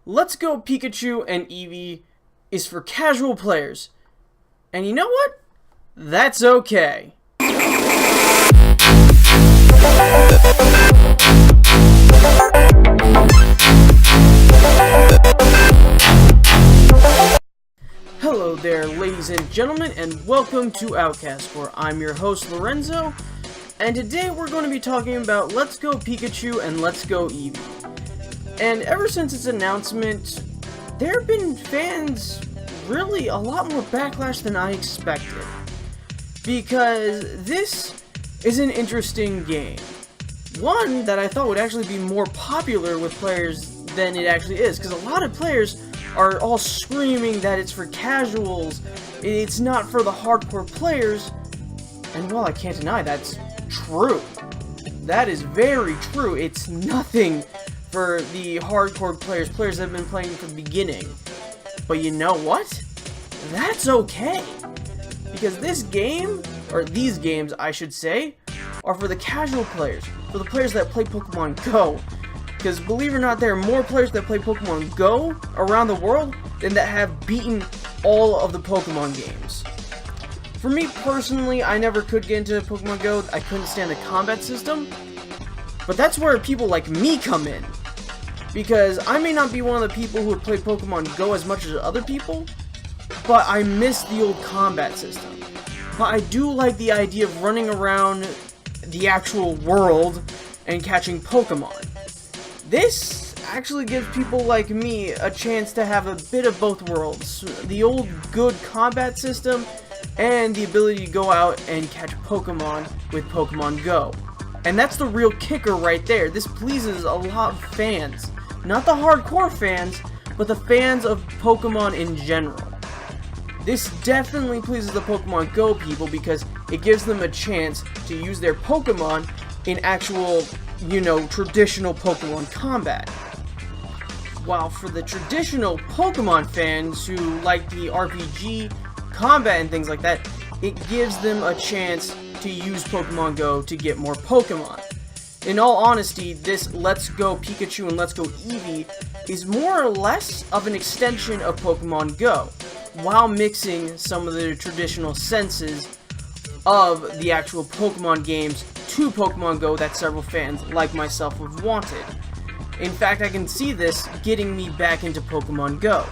Let's Go Pikachu and Eevee is for casual players. And you know what? That's okay. Hello there, ladies and gentlemen, and welcome to Outcast, where I'm your host, Lorenzo, and today we're going to be talking about Let's Go Pikachu and Let's Go Eevee. And ever since its announcement, there have been fans really a lot more backlash than I expected. Because this is an interesting game. One that I thought would actually be more popular with players than it actually is, because a lot of players are all screaming that it's for casuals, it's not for the hardcore players, and while I can't deny that's true. That is very true. It's nothing for the hardcore players that have been playing from the beginning. But you know what? That's okay. Because this game, or these games I should say, are for the casual players, for the players that play Pokemon Go. Because believe it or not, there are more players that play Pokemon Go around the world than that have beaten all of the Pokemon games. For me personally, I never could get into Pokemon Go. I couldn't stand the combat system. But that's where people like me come in. Because I may not be one of the people who would play Pokemon Go as much as other people, but I miss the old combat system. But I do like the idea of running around the actual world and catching Pokemon. This actually gives people like me a chance to have a bit of both worlds. The old good combat system and the ability to go out and catch Pokemon with Pokemon Go. And that's the real kicker right there. This pleases a lot of fans. Not the hardcore fans, but the fans of Pokemon in general. This definitely pleases the Pokemon Go people because it gives them a chance to use their Pokemon in actual, traditional Pokemon combat. While for the traditional Pokemon fans who like the RPG combat and things like that, it gives them a chance to use Pokemon Go to get more Pokemon. In all honesty, this Let's Go Pikachu and Let's Go Eevee is more or less of an extension of Pokemon Go, while mixing some of the traditional senses of the actual Pokemon games to Pokemon Go that several fans like myself have wanted. In fact, I can see this getting me back into Pokemon Go.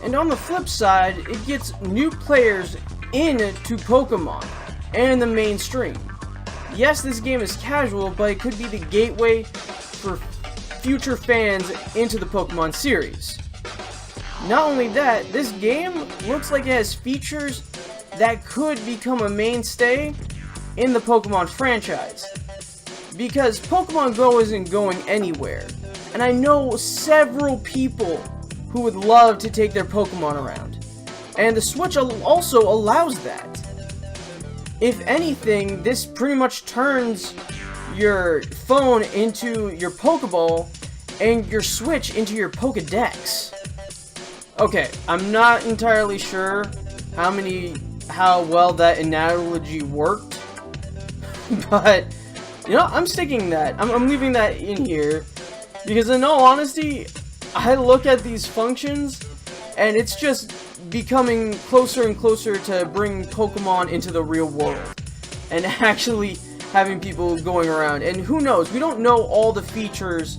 And on the flip side, it gets new players into Pokemon and the mainstream. Yes, this game is casual, but it could be the gateway for future fans into the Pokemon series. Not only that, this game looks like it has features that could become a mainstay in the Pokemon franchise. Because Pokemon Go isn't going anywhere, and I know several people who would love to take their Pokemon around. And the Switch also allows that. If anything, this pretty much turns your phone into your Pokeball and your Switch into your Pokedex. Okay, I'm not entirely sure how well that analogy worked, but I'm sticking that. I'm leaving that in here because in all honesty, I look at these functions and it's just becoming closer and closer to bring Pokemon into the real world and actually having people going around. And who knows, we don't know all the features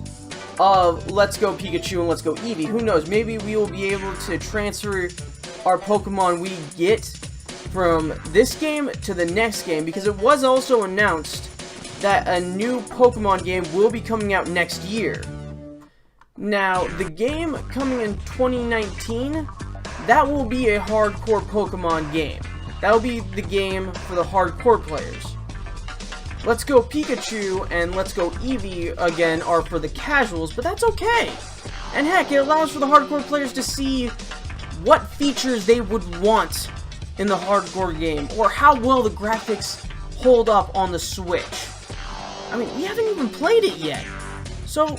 of Let's Go Pikachu and Let's Go Eevee. Who knows, maybe we will be able to transfer our Pokemon we get from this game to the next game, because it was also announced that a new Pokemon game will be coming out next year. Now, the game coming in 2019, that will be a hardcore Pokemon game. That will be the game for the hardcore players. Let's Go Pikachu and Let's Go Eevee, again, are for the casuals, but that's okay. And heck, it allows for the hardcore players to see what features they would want in the hardcore game, or how well the graphics hold up on the Switch. I mean, we haven't even played it yet. So,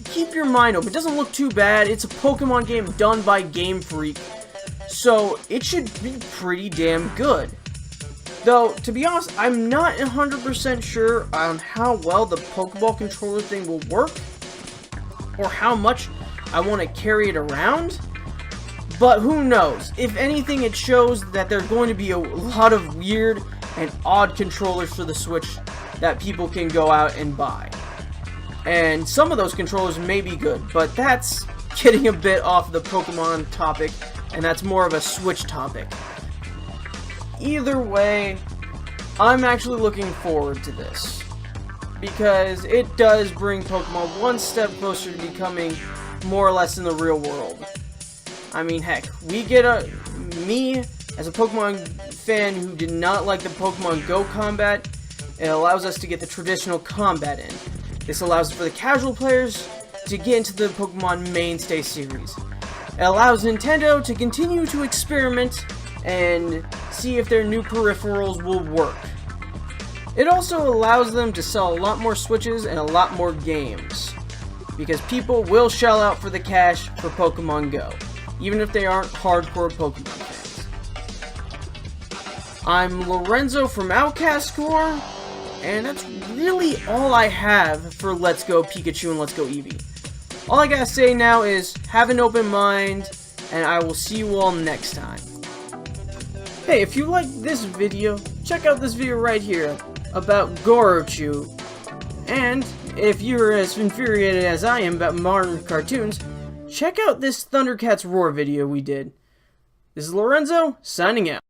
keep your mind open. It doesn't look too bad. It's a Pokemon game done by Game Freak. So, it should be pretty damn good. Though, to be honest, I'm not 100% sure on how well the Pokeball controller thing will work, or how much I want to carry it around. But who knows? If anything, it shows that there are going to be a lot of weird and odd controllers for the Switch that people can go out and buy. And some of those controllers may be good, but that's getting a bit off the Pokemon topic, and that's more of a Switch topic. Either way, I'm actually looking forward to this, because it does bring Pokemon one step closer to becoming more or less in the real world. I mean, heck, me, as a Pokemon fan who did not like the Pokemon Go combat, it allows us to get the traditional combat in. This allows for the casual players to get into the Pokemon Mainstay series. It allows Nintendo to continue to experiment and see if their new peripherals will work. It also allows them to sell a lot more Switches and a lot more games, because people will shell out for the cash for Pokemon Go, even if they aren't hardcore Pokemon fans. I'm Lorenzo from Outcast, and that's really all I have for Let's Go Pikachu and Let's Go Eevee. All I gotta say now is, have an open mind, and I will see you all next time. Hey, if you liked this video, check out this video right here about Gorochu. And if you're as infuriated as I am about modern cartoons, check out this Thundercats Roar video we did. This is Lorenzo, signing out.